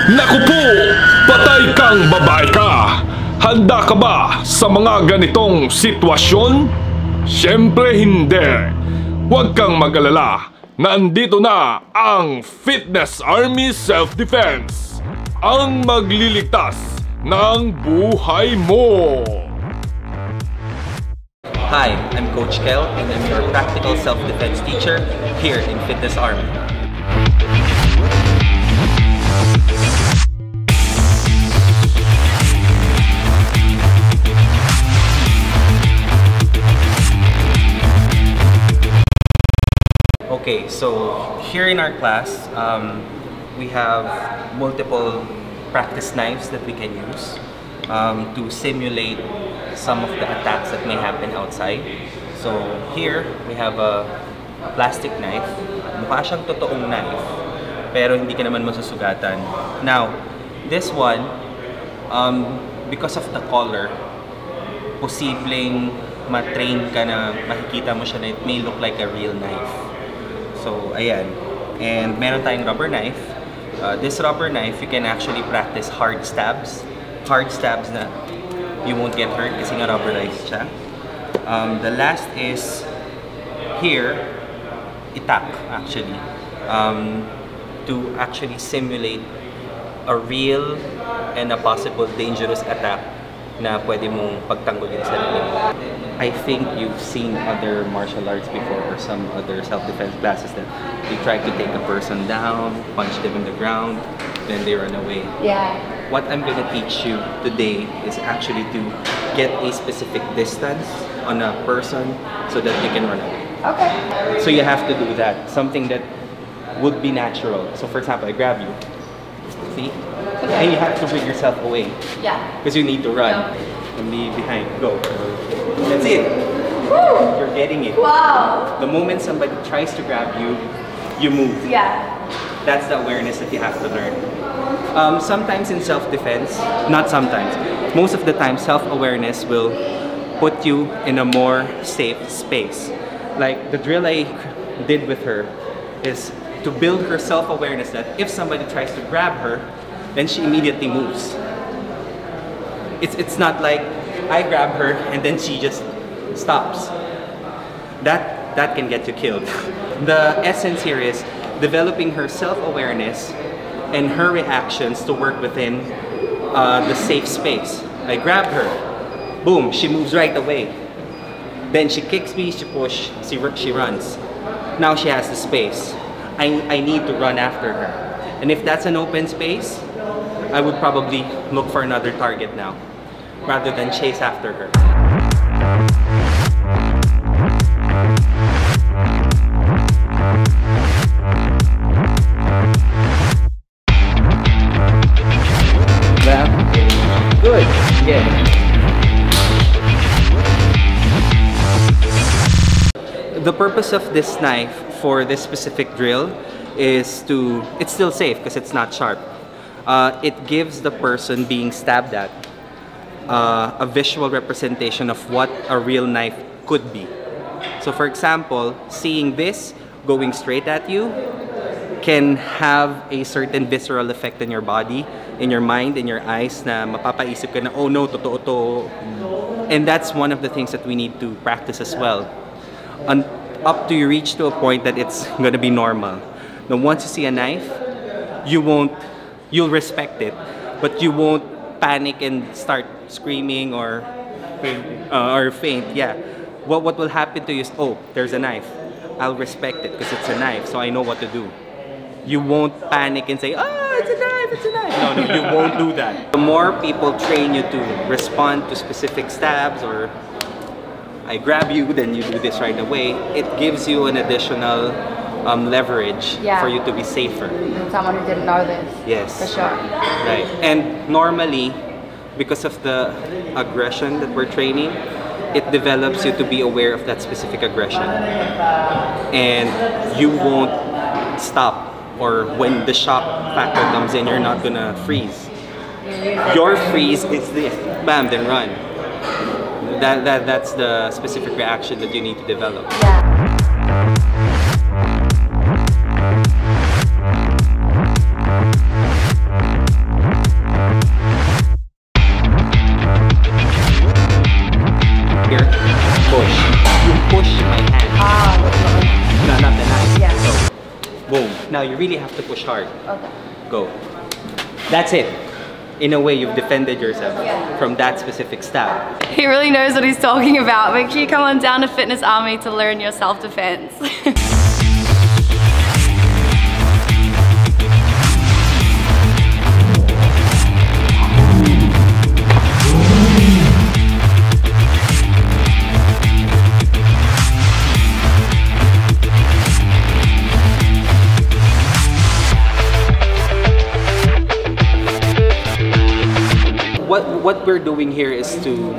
Naku po! Patay kang babae ka! Handa ka ba sa mga ganitong sitwasyon? Siyempre hindi! Huwag kang mag-alala! Nandito na ang Fitness Army Self-Defense! Ang magliligtas ng buhay mo! Hi, I'm Coach Kel and I'm your practical self-defense teacher here in Fitness Army. Okay, so here in our class, we have multiple practice knives that we can use to simulate some of the attacks that may happen outside. So here, we have a plastic knife. Mukha siyang totoong knife, pero hindi ka naman masusugatan. Now, this one, because of the color, posibleng ma-train ka na makikita mo siya na it may look like a real knife. So, ayan. And meron tayong rubber knife. This rubber knife, you can actually practice hard stabs. Hard stabs na you won't get hurt kasi nga rubberized siya. The last is here, itak actually. To actually simulate a real and a possible dangerous attack na pwede mong pagtanggulin sa sarili mo. I think you've seen other martial arts before or some other self-defense classes that you try to take a person down, punch them in the ground, then they run away. Yeah. What I'm going to teach you today is actually to get a specific distance on a person so that you can run away. Okay. So you have to do that, something that would be natural. So for example, I grab you, see? Okay. And you have to bring yourself away. Yeah. Because you need to run. From the behind. Go. That's it. Woo! You're getting it. Wow. The moment somebody tries to grab you, you move. Yeah. That's the awareness that you have to learn. Sometimes in self-defense, not sometimes, most of the time self-awareness will put you in a more safe space. Like the drill I did with her is to build her self-awareness that if somebody tries to grab her, then she immediately moves. It's not like I grab her and then she just stops. That can get you killed. The essence here is developing her self-awareness and her reactions to work within the safe space. I grab her, boom, she moves right away. Then she kicks me, she pushes, she runs. Now she has the space. I need to run after her. And if that's an open space, I would probably look for another target now, rather than chase after her. Good. Yeah. The purpose of this knife for this specific drill is it's still safe because it's not sharp. It gives the person being stabbed at a visual representation of what a real knife could be. So for example, seeing this going straight at you can have a certain visceral effect in your body, in your mind, in your eyes, na mapapaisip ka na, oh no, totoo to. And that's one of the things that we need to practice as well. Up to you reach to a point that it's gonna be normal. Now once you see a knife, you'll respect it, but you won't panic and start screaming or faint. Yeah. What will happen to you is, oh, there's a knife. I'll respect it because it's a knife, so I know what to do. You won't panic and say, oh, it's a knife, it's a knife. No, you won't do that. The more people train you to respond to specific stabs or I grab you, then you do this right away, it gives you an additional leverage for you to be safer. And someone who didn't know this. Yes. For sure. Right. And normally, because of the aggression that we're training, it develops you to be aware of that specific aggression. And you won't stop. Or when the shock factor comes in, you're not gonna freeze. Your freeze is this, bam, then run. That's the specific reaction that you need to develop. Yeah. now you really have to push hard. Okay. Go. That's it. In a way, you've defended yourself from that specific stab. He really knows what he's talking about. Make sure you come on down to Fitness Army to learn your self-defense. What we're doing here is to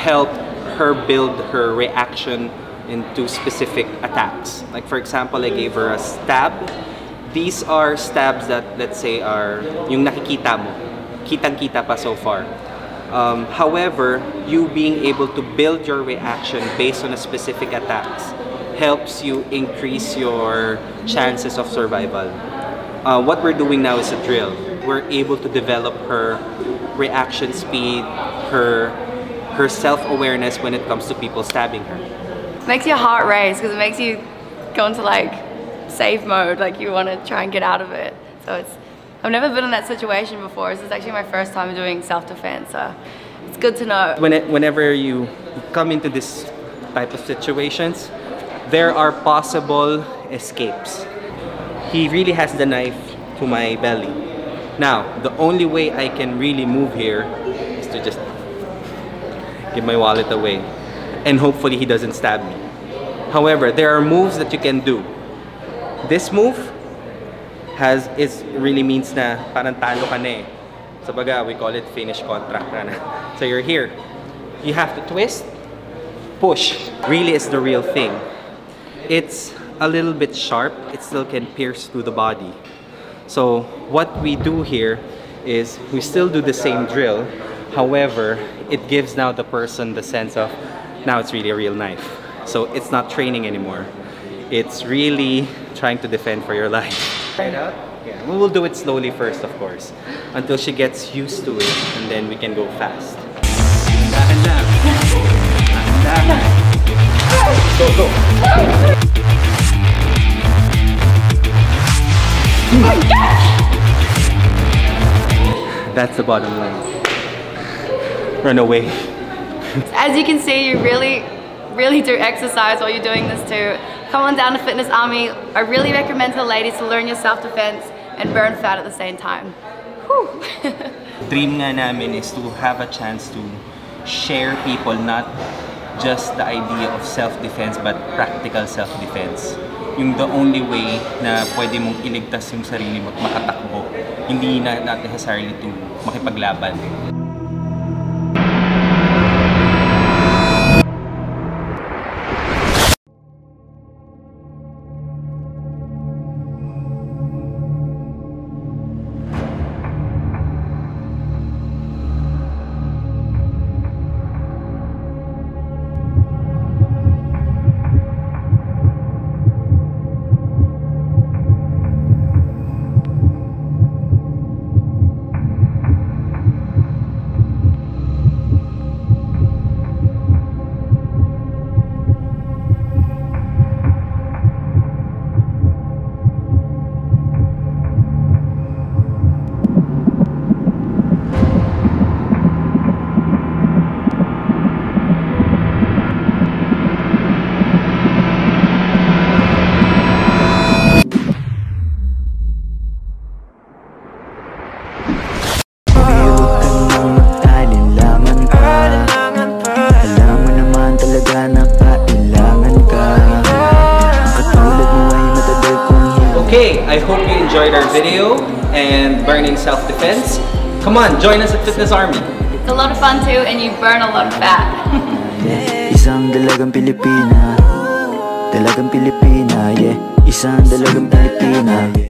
help her build her reaction into specific attacks. Like for example, I gave her a stab. These are stabs that, let's say, are yung nakikita mo. Kitang-kita pa so far. However, you being able to build your reaction based on a specific attacks helps you increase your chances of survival. What we're doing now is a drill. We're able to develop her reaction speed, her self-awareness when it comes to people stabbing her. Makes your heart race because it makes you go into like save mode, like you want to try and get out of it. So I've never been in that situation before. This is actually my first time doing self-defense, so it's good to know. Whenever you come into this type of situations, there are possible escapes. He really has the knife to my belly. Now, the only way I can really move here is to just give my wallet away and hopefully he doesn't stab me. However, there are moves that you can do. This move really means na parang talo ka na eh. Sa baga, we call it finish contract na. So you're here. You have to twist, push. Really is the real thing. It's a little bit sharp. It still can pierce through the body. So what we do here is we still do the same drill. However, it gives now the person the sense of now it's really a real knife. So it's not training anymore. It's really trying to defend for your life. Right out? Yeah. We will do it slowly first, of course, until she gets used to it, and then we can go fast. Go, go. That's the bottom line. Run away. As you can see, you really do exercise while you're doing this too. Come on down to Fitness Army. I really recommend to the ladies to learn your self-defense and burn fat at the same time. Whew. Dream nga namin is to have a chance to share people not just the idea of self-defense but practical self-defense. Yung the only way na pwede mong iligtas yung sarili mo at makatakbo, hindi na not necessarily to makipaglaban. Okay, I hope you enjoyed our video and burning self-defense. Come on, join us at Fitness Army. It's a lot of fun too, and you burn a lot of fat. Isang dalagang Pilipina, yeah. Isang dalagang Pilipina, yeah.